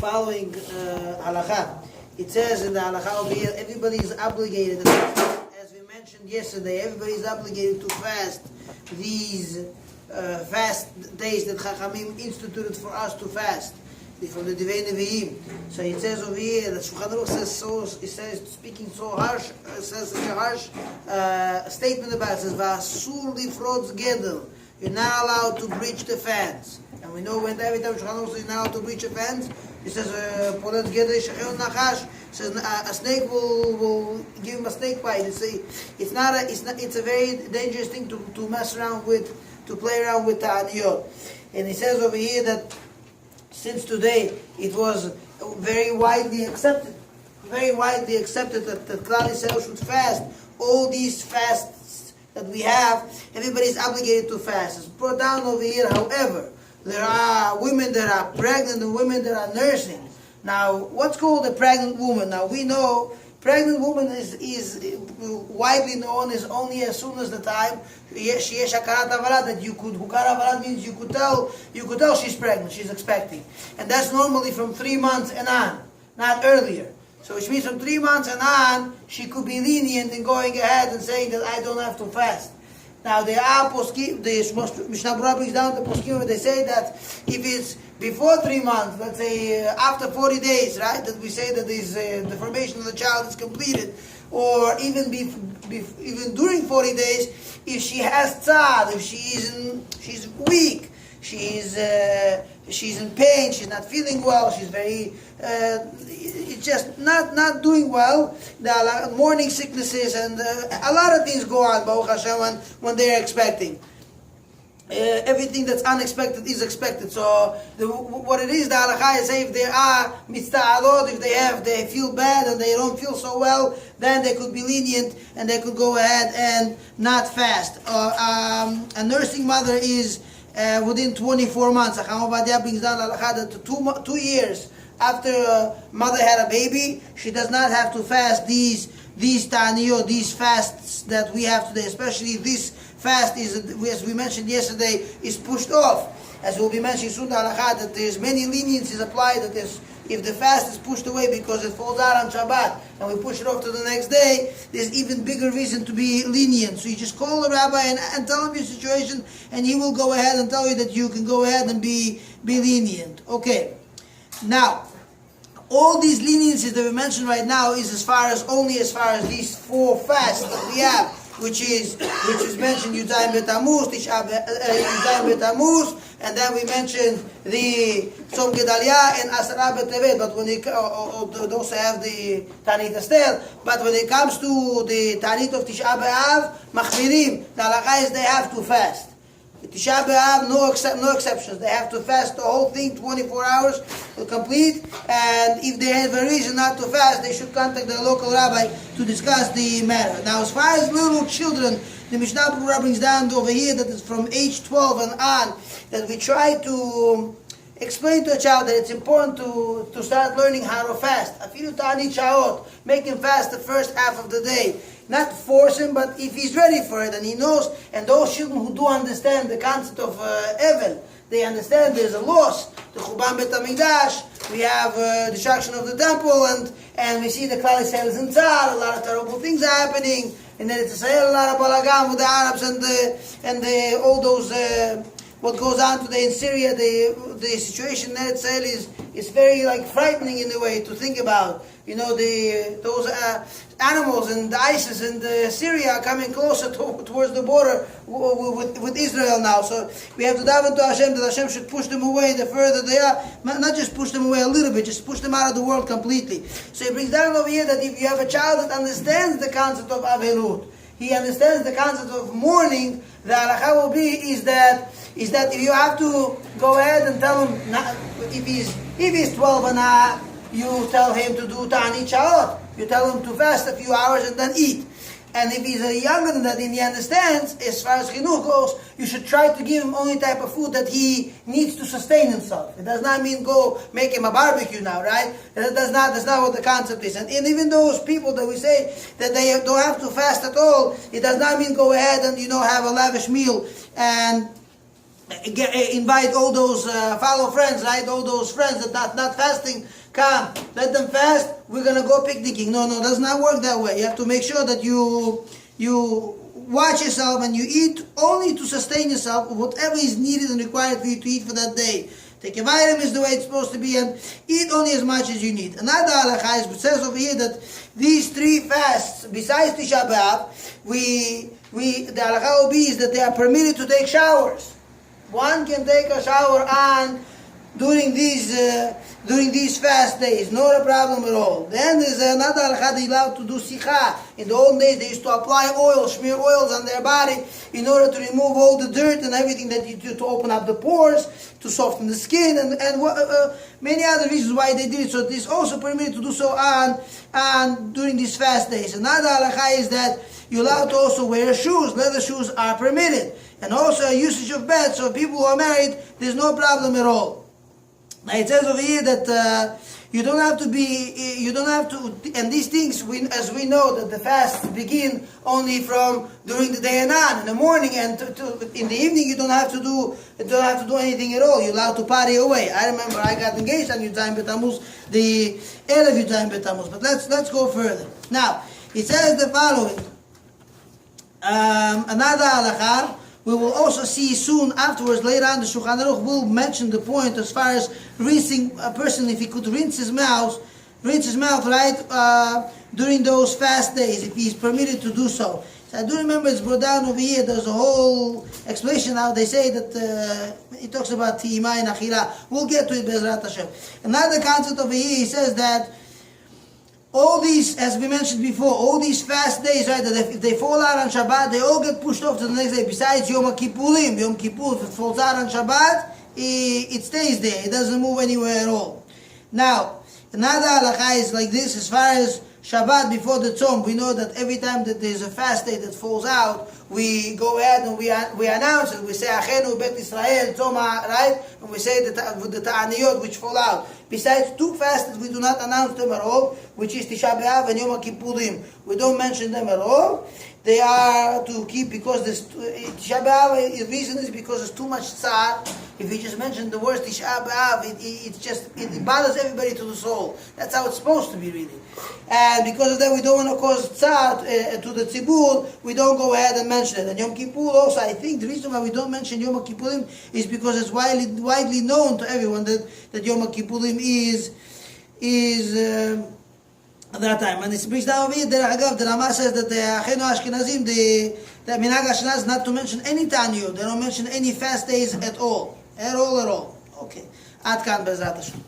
following halakha. It says in the halakha over here, everybody is obligated, as we mentioned yesterday, everybody is obligated to fast these fast days that Chachamim instituted for us to fast, from the Divei Nevi'im. So it says over here that Shulchan Aruch says speaking so harsh, says such a harsh statement about it. It says V'asur lifrotz gedel. You're not allowed to breach the fence. And we know when every time Shulchan Aruch is not allowed to breach a fence, it says Polet gedel shachyon nachash. Says a snake will give him a snake bite. It's a very dangerous thing to mess around with, to play around with ta'aniyot. And he says over here that since today it was very widely accepted that Klal Yisrael should fast all these fasts that we have, everybody is obligated to fast. It's brought down over here, however, there are women that are pregnant and women that are nursing. Now, what's called a pregnant woman? Now, we know pregnant woman is widely known as only as soon as the time sheyesh hakarat avalad, that you could, hukar avalad means you could tell she's pregnant, she's expecting, and that's normally from 3 months and on, not earlier. So which means from 3 months and on, she could be lenient in going ahead and saying that I don't have to fast. Now there are poskim, the Mishnah Berurah brings down the poskim where they say that if it's before 3 months, let's say after 40 days, right, that we say that the formation of the child is completed, or even even during 40 days, if she has tzad, if she's weak, she's in pain, she's not feeling well, she's very it's just not doing well. There are morning sicknesses and a lot of things go on, Baruch Hashem, when they're expecting. Everything that's unexpected is expected. So what it is, the halakha is, if there are mitzvahot, if they feel bad and they don't feel so well, then they could be lenient and they could go ahead and not fast. A nursing mother is within 24 months. Chacham Ovadia brings down halakha that 2 years after mother had a baby, she does not have to fast these ta'aniyot, these fasts that we have today. Especially this fast is, as we mentioned yesterday, is pushed off. As we'll be mentioning soon, halakha, that there's many leniencies applied. That if the fast is pushed away because it falls out on Shabbat and we push it off to the next day, there's even bigger reason to be lenient. So you just call the rabbi and tell him your situation, and he will go ahead and tell you that you can go ahead and be lenient. Okay. Now, all these leniencies that we mentioned right now is only as far as these 4 fasts that we have, which is mentioned Yudayim Betamuz, Yudayim Betamuz, and then we mentioned the Tzom Gedalia and Asara B'Tevet. But when it those have the Tanit Esther, but when it comes to the Tanit of Tisha B'Av, Machmirim, the halakha is they have to fast. Tisha B'Av, no exceptions. They have to fast the whole thing, 24 hours complete. And if they have a reason not to fast, they should contact their local rabbi to discuss the matter. Now, as far as little children, the Mishnah Berurah brings down over here that it's from age 12 and on, that we try to explain to a child that it's important to start learning how to fast. Afilu ta'anit sha'ot, make him fast the first half of the day. Not force him, but if he's ready for it and he knows, and those children who do understand the concept of Evel, they understand there's a loss. The Chuban Bet HaMikdash, we have destruction of the temple, and we see the Klal Yisrael is in tzar, a lot of terrible things are happening, and then it's a lot of balagam with the Arabs and all those what goes on today in Syria. The situation in Israel is very frightening in a way to think about. You know, those animals and the ISIS and Syria are coming closer towards the border with Israel now. So we have to daven to Hashem that Hashem should push them away the further they are. Not just push them away a little bit, just push them out of the world completely. So he brings down over here that if you have a child that understands the concept of Avelut, he understands the concept of mourning, the halakha will be is that if you have to go ahead and tell him, if he's 12 and you tell him to do ta'anit sha'ot. You tell him to fast a few hours and then eat. And if he's younger than that and he understands, as far as chinuch goes, you should try to give him only type of food that he needs to sustain himself. It does not mean go make him a barbecue now, right? That's not what the concept is. And even those people that we say that they don't have to fast at all, it does not mean go ahead and have a lavish meal and invite all those fellow friends, right? All those friends that are not fasting, come, let them fast, we're going to go picnicking. No, it does not work that way. You have to make sure that you watch yourself and you eat only to sustain yourself, whatever is needed and required for you to eat for that day. Take your vitamins the way it's supposed to be and eat only as much as you need. Another halakha is, it says over here that these 3 fasts, besides Tisha B'Av, the halakha will be is that they are permitted to take showers. One can take a shower during these fast days, not a problem at all. Then there's another halakha they allowed to do sikha. In the old days, they used to apply oil, smear oils on their body in order to remove all the dirt and everything that you do to open up the pores, to soften the skin, and many other reasons why they did it. So this also permitted to do so during these fast days. Another halakha is that you're allowed to also wear shoes. Leather shoes are permitted. And also usage of bed. So people who are married, there's no problem at all. Now it says over here that you don't have to, and these things, as we know, that the fasts begin only from during the day and on, in the morning, and in the evening you don't have to do anything at all. You're allowed to party away. I remember I got engaged on Yudayim B'Tamuz, the Erev Yudayim B'Tamuz. But let's go further. Now it says the following. Another halakha. We will also see soon afterwards, later on, the Shulchan Aruch will mention the point as far as rinsing a person, if he could rinse his mouth, right, during those fast days, if he's permitted to do so. So I do remember it's brought down over here, there's a whole explanation now. They say that it talks about Ti'ima and Achila. We'll get to it, Bezrat Hashem. Another concept over here, he says that all these, as we mentioned before, all these fast days, right, that if they fall out on Shabbat, they all get pushed off to the next day. Besides Yom Kippurim, Yom Kippur, if it falls out on Shabbat, it stays there. It doesn't move anywhere at all. Now, another halakha is like this, as far as Shabbat before the Tzom, we know that every time that there's a fast day that falls out, we go ahead and we announce it. We say, Achenu Bet Israel, Tzoma, right? And we say with the Ta'aniyot which fall out. Besides 2 fasts, we do not announce them at all, which is Tisha B'Av and Yom Kippurim. We don't mention them at all. They are to keep, because this Tisha B'Av, the reason is because there's too much tzar. If you just mention the word Tisha B'Av, it bothers everybody to the soul. That's how it's supposed to be, really. And because of that, we don't want to cause tzar to the tzibur. We don't go ahead and mention it. And Yom Kippur also, I think the reason why we don't mention Yom Kippurim is because it's widely known to everyone that Yom Kippurim is at that time. And it brings down over here, the Rama says that the Achenu Ashkenazim, the Minhag Ashkenaz, not to mention any Taniyot. They don't mention any fast days at all. At all. Okay. Ad kan Bezrat Hashem.